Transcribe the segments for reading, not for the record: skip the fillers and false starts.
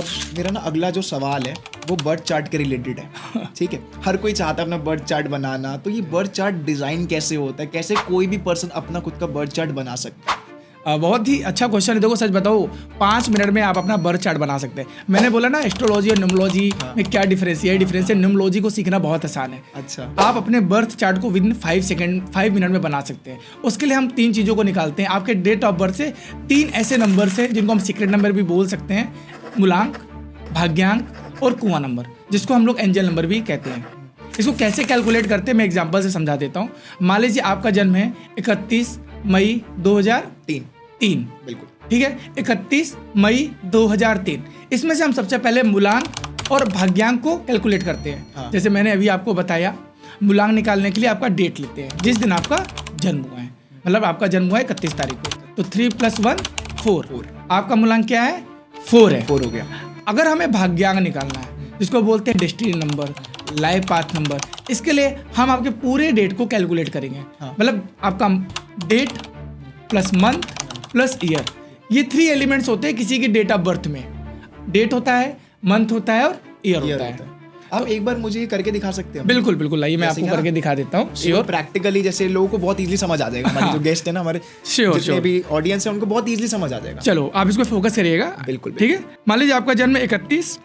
अब मेरा ना अगला जो सवाल है वो बर्थ चार्ट के रिलेटेड है। ठीक है, हर कोई चाहता है अपना बर्थ चार्ट बनाना, तो ये बर्थ चार्ट डिज़ाइन कैसे होता है, कैसे कोई भी पर्सन अपना खुद का बर्थ चार्ट बना सकता है? बहुत ही अच्छा क्वेश्चन है। देखो सच बताओ, 5 मिनट में आप अपना बर्थ चार्ट बना सकते हैं। मैंने बोला ना एस्ट्रोलॉजी और न्यूमरोलॉजी में क्या डिफरेंस है। डिफरेंस है, न्यूमरोलॉजी को सीखना बहुत आसान है। अच्छा, आप अपने बर्थ चार्ट को विद 5 मिनट में बना सकते हैं। उसके लिए हम 3 चीज़ों को निकालते हैं। आपके डेट ऑफ बर्थ से 3 ऐसे नंबर्स हैं जिनको हम सीक्रेट नंबर भी बोल सकते हैं, मूलांक, भाग्यांक और कुआं नंबर, जिसको हम लोग एंजल नंबर भी कहते हैं। इसको कैसे कैलकुलेट करते हैं मैं एग्जांपल से समझा देता हूँ। मान लीजिए आपका जन्म है 31 मई 2003। बिल्कुल ठीक है, 31 मई 2003। इसमें से हम सबसे पहले मूलांक और भाग्यांक को कैलकुलेट करते हैं। हाँ। जैसे मैंने अभी आपको बताया, मूलांक निकालने के लिए आपका डेट लेते हैं, जिस दिन आपका जन्म हुआ है। मतलब आपका जन्म हुआ है 31 तारीख को, तो 3 + 1 4। आपका मूलांक क्या है? 4 है। 4 हो गया। अगर हमें भाग्यांक निकालना है, जिसको बोलते हैं destiny number, life path number, इसके लिए हम आपके पूरे डेट को कैलकुलेट करेंगे। मतलब आपका date plus month plus year, ये 3 एलिमेंट्स होते हैं किसी की डेट ऑफ बर्थ में। डेट होता है, मंथ होता है और ईयर होता है। आप एक बार मुझे करके दिखा सकते हैं? बिल्कुल बिल्कुल, आइए मैं आपको करके दिखा देता हूँ। श्योर, प्रैक्टिकली, जैसे लोगों को बहुत इजीली समझ आ जाएगा। हमारे जो गेस्ट है ना, हमारे जितने भी ऑडियंस है, उनको बहुत इजीली समझ आ जाएगा। चलो आप इसको फोकस करिएगा। बिल्कुल, ठीक है। मान लीजिए आपका जन्म 31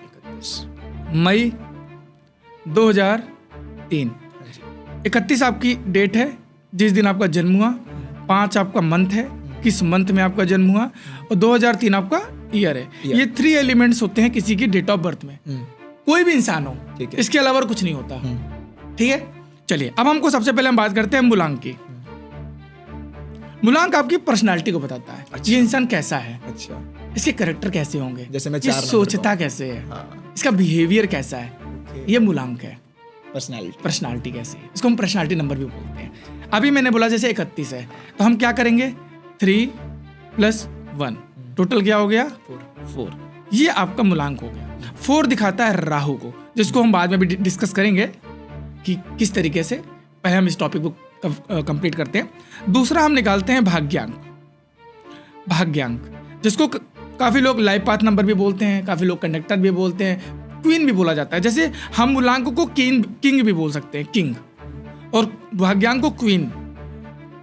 मई 2003। 31 आपकी डेट है, जिस दिन आपका जन्म हुआ। 5 आपका मंथ है, किस मंथ में आपका जन्म हुआ। और 2003 आपका ईयर है। ये 3 एलिमेंट्स होते हैं किसी की डेट ऑफ बर्थ में। कोई भी इंसान हो, इसके अलावा कुछ नहीं होता। ठीक है, चलिए अब हमको सबसे पहले हम बात करते हैं मूलांक की। मूलांक आपकी पर्सनालिटी को बताता है। अच्छा। ये इंसान कैसा है, अच्छा, इसके कैरेक्टर कैसे होंगे, जैसे मैं ये सोचता कैसे है, इसका बिहेवियर कैसा है, ये मूलांक है। पर्सनालिटी कैसी है, इसको हम पर्सनालिटी नंबर भी बोलते हैं। अभी मैंने बोला जैसे 31 है, तो हम क्या करेंगे? 3 + 1, टोटल क्या हो गया? 4। ये आपका मूलांक हो गया। 4 दिखाता है राहु को, जिसको हम बाद में भी डिस्कस करेंगे कि किस तरीके से। पहले हम इस टॉपिक को कंप्लीट करते हैं। दूसरा हम निकालते हैं भाग्यांक, जिसको काफ़ी लोग लाइफ पाथ नंबर भी बोलते हैं, काफ़ी लोग कंडक्टर भी बोलते हैं, क्वीन भी बोला जाता है। जैसे हम मूलांक को किंग भी बोल सकते हैं, किंग, और भाग्यांक को क्वीन।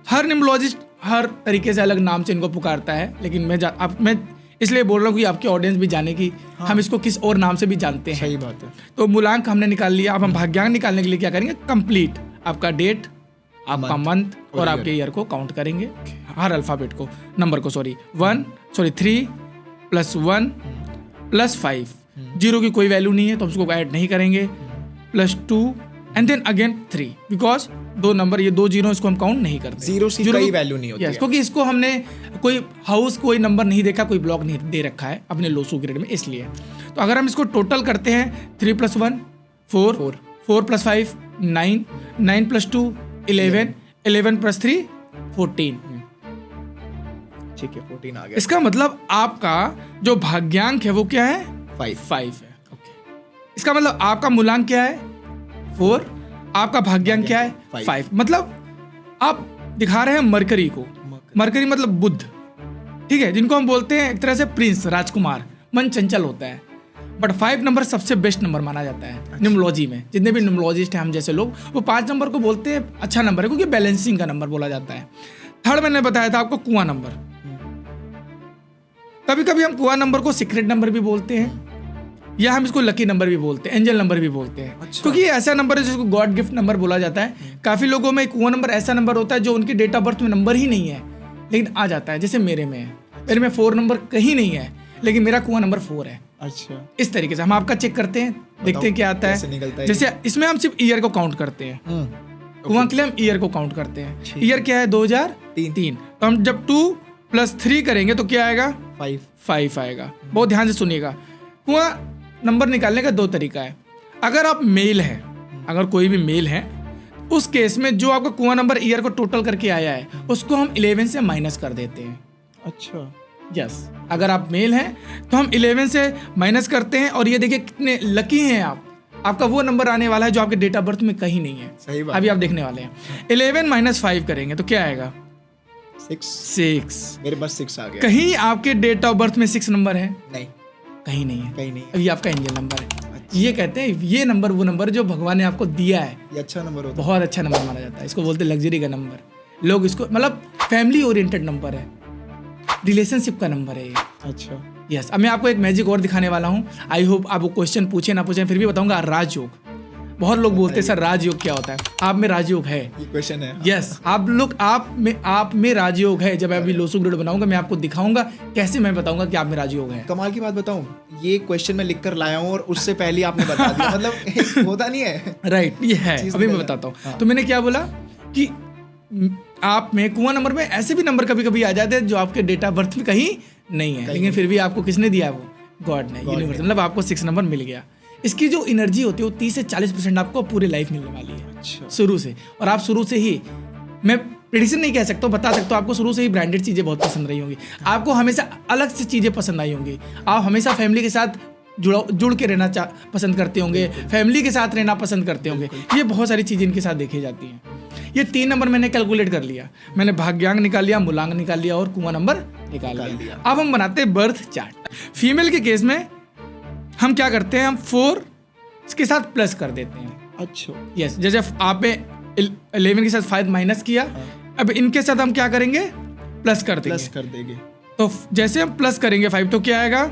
हर न्यूमरोलॉजिस्ट हर तरीके से अलग नाम से इनको पुकारता है, लेकिन मैं इसलिए बोल रहा हूँ कि आपकी ऑडियंस भी जाने की हम इसको किस और नाम से भी जानते हैं। सही बात है। तो मूलांक हमने निकाल लिया। अब हम भाग्यांक निकालने के लिए क्या करेंगे? कंप्लीट आपका डेट, आपका मंथ और आपके ईयर को काउंट करेंगे, हर अल्फाबेट को, नंबर को, 3 + 1 + 5। 0 की कोई वैल्यू नहीं है तो हम उसको ऐड नहीं करेंगे। +2 and then again 3, because 2 number, ये 2 0, इसको हम काउंट नहीं करते। 0 की कोई वैल्यू नहीं होती है, क्योंकि इसको हमने कोई हाउस, कोई नंबर नहीं देखा, कोई ब्लॉक नहीं दे रखा है अपने लोसू ग्रेड में, इसलिए। तो अगर हम इसको टोटल करते हैं, 3 + 1 4, 4 + 5 9, 9 + 2 11, 11 + 3 14। ठीक है, 14 आ गया। इसका मतलब आपका जो भाग्यांक है वो क्या है? 5 है। इसका मतलब आपका मूलांक क्या है? 4। आपका भाग्यांक क्या है? 5। मतलब आप दिखा रहे हैं मरकरी को। मरकरी मतलब बुध, ठीक है, जिनको हम बोलते हैं एक तरह से प्रिंस, राजकुमार, मन चंचल होता है। बट 5 नंबर सबसे बेस्ट नंबर माना जाता है न्यूमरोलॉजी में। जितने भी न्यूमरोलॉजिस्ट हैं हम जैसे लोग, वो 5 नंबर को बोलते हैं अच्छा नंबर है, क्योंकि बैलेंसिंग का नंबर बोला जाता है। 3rd मैंने बताया था आपको कुआं नंबर। कभी कभी हम कुआं नंबर को सीक्रेट नंबर भी बोलते हैं, या हम इसको लकी नंबर भी बोलते हैं, एंजल नंबर भी बोलते हैं। अच्छा। क्योंकि ये ऐसा नंबर है जिसको गॉड गिफ्ट नंबर बोला जाता है। काफ़ी लोगों में कुआं नंबर ऐसा नंबर होता है जो उनकी डेट ऑफ बर्थ में नंबर ही नहीं है, लेकिन आ जाता है। जैसे मेरे में है, मेरे में 4 नंबर कहीं नहीं है, लेकिन मेरा कुआं नंबर 4 है। अच्छा, इस तरीके से हम आपका चेक करते हैं, देखते हैं क्या आता है। जैसे इसमें हम सिर्फ ईयर को काउंट करते हैं। कुआं के लिए हम ईयर को काउंट करते हैं। ईयर क्या है? 2003। तो हम जब 2 + 3 करेंगे तो क्या आएगा? 5 आएगा। बहुत ध्यान से सुनिएगा। कुआं नंबर निकालने का 2 तरीका है। अगर आप मेल हैं, अगर कोई भी मेल है, उस केस में जो आपका कुआं नंबर ईयर को टोटल करके आया है, उसको हम 11 से माइनस कर देते हैं। अच्छा, यस। अगर आप मेल हैं तो हम 11 से माइनस करते हैं, और ये देखिए कितने लकी हैं आप। आपका वो नंबर आने वाला है जो आपके डेट ऑफ बर्थ में कहीं नहीं है। सही बात। अभी आप देखने वाले हैं। 11 - 5 करेंगे तो क्या आएगा? 6। मेरे पास 6 आ गया। कहीं आपके डेट ऑफ बर्थ में 6 नंबर है? नहीं। कहीं नहीं है, कहीं नहीं है। अब ये आपका एंजल नंबर है। ये कहते हैं ये नंबर वो नंबर जो भगवान ने आपको दिया है, ये अच्छा नंबर होता बहुत अच्छा नंबर माना जाता है। इसको बोलते हैं लग्जरी का नंबर। लोग इसको मतलब फैमिली ओरिएंटेड नंबर है, रिलेशनशिप का नंबर है ये। है। अच्छा, यस। अब मैं आपको एक मैजिक और दिखाने वाला हूँ। आई होप आप वो क्वेश्चन पूछे ना पूछे, फिर भी बताऊंगा। राजयोग, बहुत लोग बोलते हैं सर राजयोग क्या होता है। आप में राजयोग है। ये क्वेश्चन है। यस, आप में राजयोग है। जब मैं अभी लोसू ग्रिड बनाऊंगा, मैं आपको दिखाऊंगा कैसे, मैं बताऊंगा कि आप में राजयोग है। कमाल की बात बताऊं, ये क्वेश्चन मैं लिख कर लाया हूँ और उससे पहले ही आपने बता दिया। मतलब होता नहीं है। राइट, ये है। चीज़ अभी मैं निकल बताता हूँ। हाँ। तो मैंने क्या बोला कि आप में कुआं नंबर में ऐसे भी नंबर कभी कभी आ जाते हैं जो आपके डेट ऑफ बर्थ में कहीं नहीं है, लेकिन फिर भी आपको किसने दिया है? वो गॉड ने, यूनिवर्स। मतलब आपको 6 नंबर मिल गया। इसकी जो एनर्जी होती है वो 30 से 40% आपको पूरी लाइफ मिलने वाली है। अच्छा। शुरू से। और आप शुरू से ही, मैं प्रेडिक्शन नहीं कह सकता, बता सकता हूँ आपको शुरू से ही ब्रांडेड चीज़ें बहुत पसंद रही होंगी। आपको हमेशा अलग से चीज़ें पसंद आई होंगी। आप हमेशा फैमिली के साथ जुड़ के रहना पसंद करते होंगे, फैमिली के साथ रहना पसंद करते होंगे। ये बहुत सारी चीज़ें इनके साथ देखी जाती हैं। ये 3 नंबर मैंने कैलकुलेट कर लिया। मैंने भाग्यांक निकाल लिया, मूलांक निकाल लिया और कुआं नंबर निकाल लिया। अब हम बनाते हैं बर्थ चार्ट। फीमेल के केस में हम क्या करते हैं, हम 4 के साथ प्लस कर देते हैं। अच्छा। यस, जैसे आपने 11 के साथ 5 माइनस किया, अब इनके साथ हम क्या करेंगे, प्लस कर देंगे। प्लस कर देंगे। तो जैसे हम प्लस करेंगे 5 तो क्या आएगा,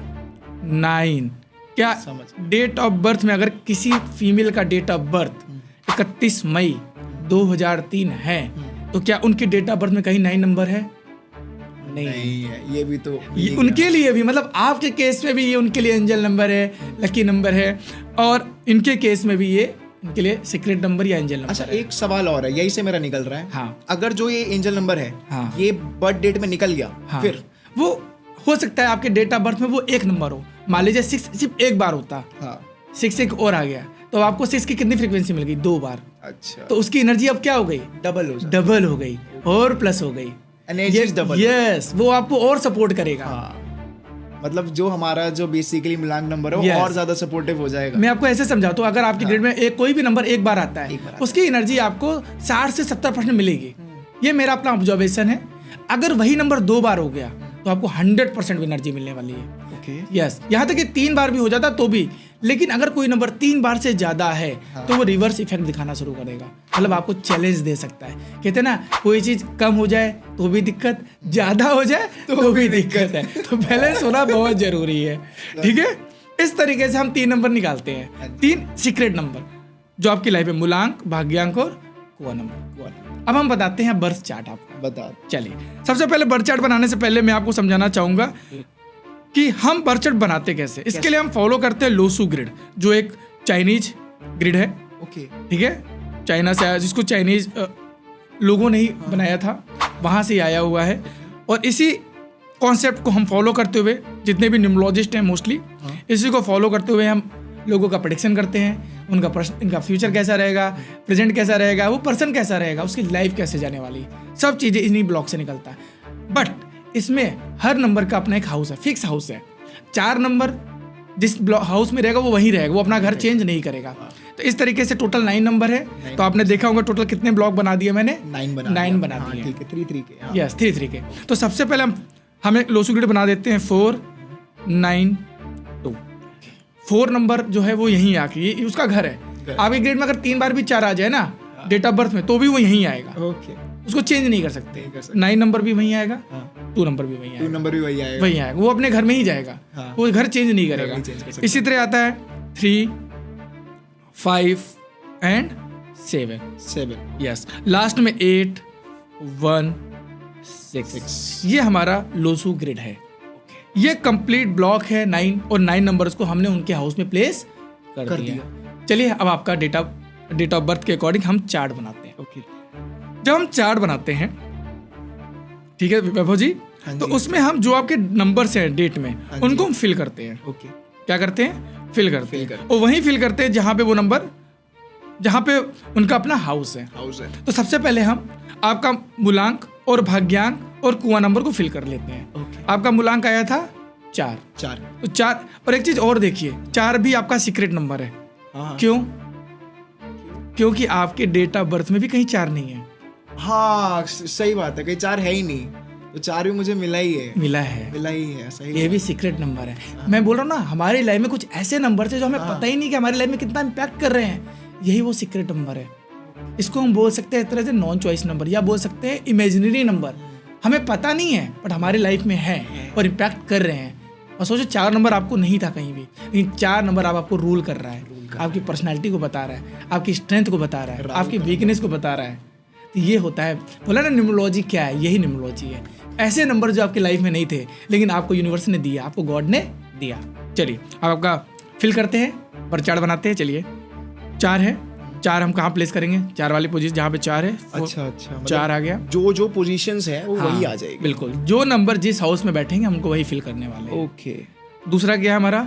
9। क्या डेट ऑफ बर्थ में अगर किसी फीमेल का डेट ऑफ बर्थ 31 मई 2003 है तो क्या उनकी डेट ऑफ बर्थ में कहीं 9 नंबर है? नहीं है। ये भी तो ये उनके लिए भी, मतलब आपके केस में भी ये उनके लिए एंजल नंबर है, लकी नंबर है, और इनके केस में भी ये इनके लिए सीक्रेट नंबर या एंजल नंबर। अच्छा, एक सवाल और है, यही से मेरा निकल रहा है। हाँ। अगर जो ये एंजल नंबर है, हाँ। ये बर्थ डेट में निकल गया, हाँ। फिर वो हो सकता है आपके डेट ऑफ बर्थ में वो एक नंबर हो। मान लीजिए 6 सिर्फ एक बार होता, हाँ। 6 एक और आ गया, तो आपको 6 की कितनी फ्रीक्वेंसी मिल गई? 2 बार। अच्छा, तो उसकी एनर्जी अब क्या हो गई? डबल हो गई और प्लस हो गई। यस, वो आपको और सपोर्ट करेगा। हाँ। मतलब जो हमारा जो बेसिकली मूलांक नंबर है वो और ज्यादा सपोर्टिव हो जाएगा। मैं आपको ऐसे समझाता हूँ, अगर आपकी ग्रिड में कोई भी नंबर एक बार आता है, उसकी एनर्जी आपको 60 से 70% मिलेगी। ये मेरा अपना ऑब्जर्वेशन है। अगर वही नंबर 2 बार हो गया तो आपको 100% एनर्जी मिलने वाली है। यस, यहाँ तक कि 3 बार भी हो जाता तो भी, लेकिन अगर कोई नंबर 3 बार से ज्यादा है तो वो रिवर्स इफेक्ट दिखाना शुरू करेगा। मतलब आपको चैलेंज दे सकता है। कहते हैं ना, कोई चीज कम हो जाए तो भी दिक्कत, ज्यादा हो जाए तो भी दिक्कत है। तो बैलेंस होना बहुत जरूरी है। ठीक है, इस तरीके से हम 3 नंबर निकालते हैं, 3 सीक्रेट नंबर जो आपकी लाइफ में मूलांक, भाग्यांक और कुआं नंबर। अब हम बताते हैं बर्थ चार्ट आपका। बता। चलिए, सबसे पहले बर्थ चार्ट बनाने से पहले मैं आपको समझाना चाहूंगा कि हम बर्थ चार्ट बनाते कैसे। इसके लिए हम फॉलो करते हैं लोसू ग्रिड, जो एक चाइनीज ग्रिड है। ओके। ठीक है, चाइना से आया, जिसको चाइनीज लोगों ने ही बनाया था, वहां से आया हुआ है। और इसी कॉन्सेप्ट को हम फॉलो करते हुए, जितने भी न्यूमरोलॉजिस्ट हैं मोस्टली, इसी को फॉलो करते हुए हम लोगों का प्रेडिक्शन करते हैं। इनका फ्यूचर कैसा रहेगा, प्रेजेंट कैसा रहेगा, वो पर्सन कैसा रहेगा, उसकी लाइफ कैसे जाने वाली, सब चीज़ें इन्हीं ब्लॉक से निकलता है। बट इसमें हर नंबर का अपना एक हाउस है, फिक्स हाउस है। 4 नंबर जिस हाउस में रहेगा वो वहीं रहेगा, वो अपना घर चेंज नहीं करेगा। तो इस तरीके से टोटल 9 नंबर है। तो आपने देखा होगा टोटल कितने ब्लॉक बना दिए मैंने? 9 बना दिए। ठीक है, 3 के। यस, 3 के। तो सबसे पहले हम एक लोसू ग्रिड बना देते हैं 4 9 2। 4 नंबर जो है वो यहीं आके, ये उसका घर है। आपके ग्रिड में अगर 3 बार भी 4 आ जाए ना डेट ऑफ बर्थ में, तो भी वो यहीं आएगा। ओके, उसको चेंज नहीं कर सकते। 9 नंबर भी वहीं आएगा, 2 नंबर भी वहीं 2 नंबर भी वही आएगा, वहीं आएगा। वो अपने घर में ही जाएगा, वो घर चेंज नहीं करेगा। इसी तरह आता है 3 5 एंड 7। यस, लास्ट में 8 1 6। ये हमारा लोसू ग्रिड है। ये कंप्लीट ब्लॉक है 9, और 9 नंबर्स को हमने उनके हाउस में प्लेस कर दिया। चलिए, अब आपका डेट ऑफ बर्थ के अकॉर्डिंग हम चार्ट बनाते हैं। ओके। जब हम चार्ट बनाते हैं, ठीक है वैभव जी, तो उसमें हम जो आपके नंबर्स हैं डेट में, उनको हम फिल करते हैं। ओके। क्या करते हैं? फिल करते हैं। और वहीं फिल करते हैं जहां पे वो नंबर, जहां पे उनका अपना हाउस है। तो सबसे पहले हम आपका मूलांक और भाग्यांक और कुआं नंबर को फिल कर लेते हैं। आपका मूलांक आया था 4। तो 4, और एक चीज और देखिए, 4 भी आपका सीक्रेट नंबर है। क्यों? क्योंकि आपके डेट ऑफ बर्थ में भी कहीं 4 नहीं है। हाँ, सही बात है, कहीं 4 है ही नहीं। तो 4 भी मुझे मिला ही है, मिला है। मिला ही है, सही ये भी सीक्रेट नंबर है। मैं बोल रहा हूँ ना, हमारी लाइफ में कुछ ऐसे नंबर थे जो हमें पता ही नहीं कि हमारी लाइफ में कितना इम्पैक्ट कर रहे हैं। यही वो सीक्रेट नंबर है। इसको हम बोल सकते हैं एक तरह से नॉन चॉइस नंबर, या बोल सकते हैं इमेजिनरी नंबर। हमें पता नहीं है बट हमारी लाइफ में है और इम्पैक्ट कर रहे हैं। और सोचो 4 नंबर आपको नहीं था कहीं भी, लेकिन 4 नंबर आपको रूल कर रहा है, आपकी पर्सनैलिटी को बता रहा है, आपकी स्ट्रेंथ को बता रहा है, आपकी वीकनेस को बता रहा है। तो ये होता है, बोला ना न्यूमरोलॉजी क्या है, यही न्यूमरोलॉजी है। ऐसे नंबर जो आपकी लाइफ में नहीं थे लेकिन आपको यूनिवर्स ने दिया, आपको गॉड ने दिया। चलिए अब आपका फिल करते हैं, पर चार्ट बनाते हैं। चलिए 4 है, 4 हम कहाँ प्लेस करेंगे? 4 वाली पोजीशन जहाँ पे 4 है। अच्छा मतलब 4 आ गया। जो पोजीशंस है वो वही आ जाएगी। बिल्कुल, जो नंबर जिस हाउस में बैठेंगे हमको वही फिल करने वाले हैं। ओके। दूसरा क्या है हमारा?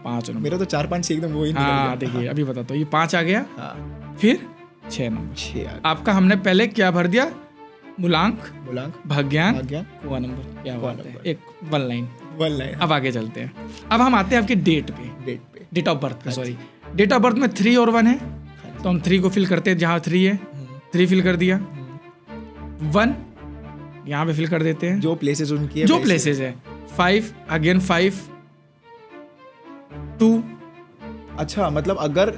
5 नंबर। मेरा तो 4 5 6 एकदम वही निकल हाँ गया। देखिए अभी बताता हूँ, ये 5 आ गया। हाँ फिर 6 नंबर। 6 आपका हमने पहले क्या भर दिया? मूलांक, भाग्यांक, भाग्यांक, कुआ नंबर। क्या बात है, नंबर। एक 1 लाइन। 1 लाइन। अब आगे चलते हैं। अब हम आते हैं आपके डेट पे, डेट पे। डेट ऑफ बर्थ पे। सॉरी, डेट ऑफ बर्थ में 3 और 1 है, तो हम 3 को फिल करते हैं जहाँ 3 है। 3 फिल कर दिया। 1 यहाँ पे फिल कर देते हैं, जो प्लेसेस उनकी है, जो प्लेसेस है। 5 अगेन 5 2। अच्छा मतलब अगर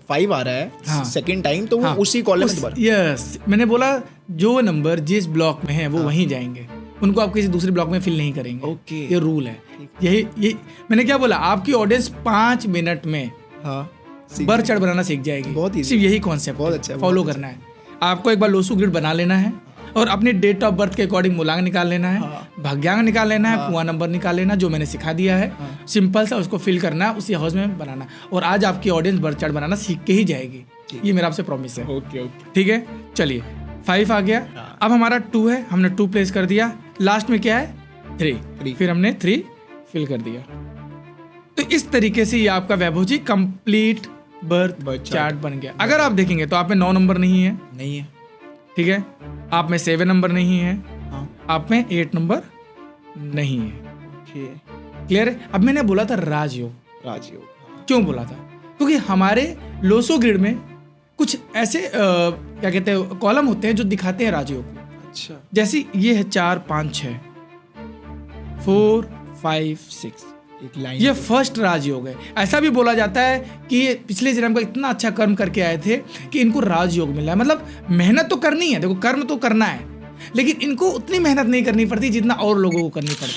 5 आ रहा है हाँ। सेकंड टाइम तो वो उसी कॉलम में दोबारा। यस, मैंने बोला जो नंबर जिस ब्लॉक में है वो वहीं जाएंगे, उनको आप किसी दूसरे ब्लॉक में फिल नहीं करेंगे। ओके। ये रूल है। यही मैंने क्या बोला, आपकी ऑडियंस 5 मिनट में हाँ बर चार्ट बनाना सीख जाएगी। बहुत easy। सिर्फ यही कॉन्सेप्ट बहुत अच्छा है, फॉलो करना है आपको। एक बार लोसू ग्रिड बना लेना है और अपनी डेट ऑफ बर्थ के अकॉर्डिंग मूलांक निकाल लेना है, भाग्यांक निकाल लेना है, कुआं नंबर निकाल लेना, जो मैंने सिखा दिया है। सिंपल सा उसको फिल करना है, उसी हाउस में बनाना। और आज आपकी ऑडियंस बर्थ चार्ट बनाना सीख के ही जाएगी, ये मेरा आपसे प्रॉमिस है। Okay okay. ठीक है, चलिए 5 आ गया। अब हमारा 2 है, हमने 2 प्लेस कर दिया। लास्ट में क्या है? 3। फिर हमने 3 फिल कर दिया। तो इस तरीके से ये आपका वैभव जी कंप्लीट बर्थ चार्ट बन गया। अगर आप देखेंगे तो आप में 9 नंबर नहीं है, नहीं है। ठीक है, आप में 7 नंबर नहीं है, हाँ। आप में 8 नंबर नहीं है। ओके। क्लियर है? अब मैंने बोला था राजयोग, राजयोग क्यों बोला था? क्योंकि हमारे लोसो ग्रिड में कुछ ऐसे क्या कहते हैं कॉलम होते हैं जो दिखाते हैं राजयोग को। अच्छा। जैसे ये है 4 5 6 4 5 6, एक लाइन। ये फर्स्ट राजयोग है। ऐसा भी बोला जाता है कि ये पिछले जन्म का इतना अच्छा कर्म करके आए थे कि इनको राजयोग मिला है। मतलब मेहनत तो करनी है, देखो कर्म तो करना है, लेकिन इनको उतनी मेहनत नहीं करनी पड़ती जितना और लोगों को करनी पड़ती।